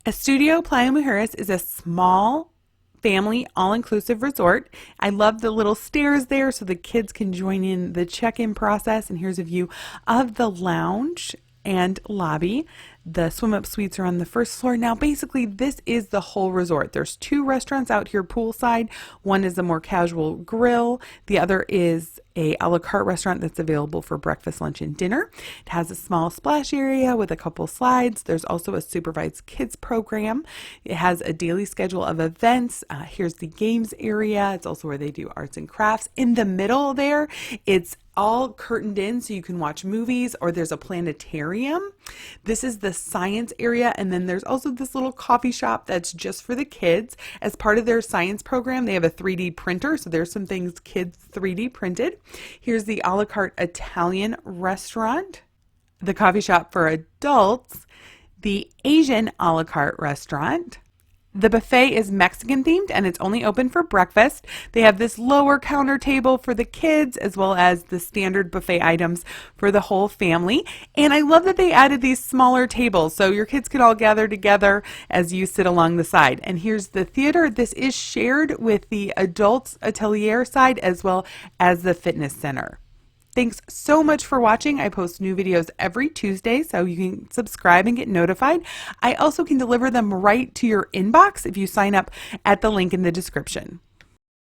Estudio Playa Mujeres is a small family all-inclusive resort. I love the little stairs there so the kids can join in the check-in process. And here's a view of the lounge and lobby. The swim-up suites are on the first floor. Now, basically, this is the whole resort. There's two restaurants out here poolside. One is a more casual grill. The other is a la carte restaurant that's available for breakfast, lunch, and dinner. It has a small splash area with a couple slides. There's also a supervised kids program. It has a daily schedule of events. Here's the games area. It's also where they do arts and crafts. In the middle there, it's all curtained in so you can watch movies, or there's a planetarium. This is the science area, and then there's also this little coffee shop that's just for the kids. As part of their science program, they have a 3D printer, so there's some things kids 3D printed. Here's the a la carte Italian restaurant, the coffee shop for adults, the Asian a la carte restaurant. The buffet is Mexican themed and it's only open for breakfast. They have this lower counter table for the kids as well as the standard buffet items for the whole family. And I love that they added these smaller tables so your kids can all gather together as you sit along the side. And here's the theater. This is shared with the adults atelier side as well as the fitness center. Thanks so much for watching. I post new videos every Tuesday, so you can subscribe and get notified. I also can deliver them right to your inbox if you sign up at the link in the description.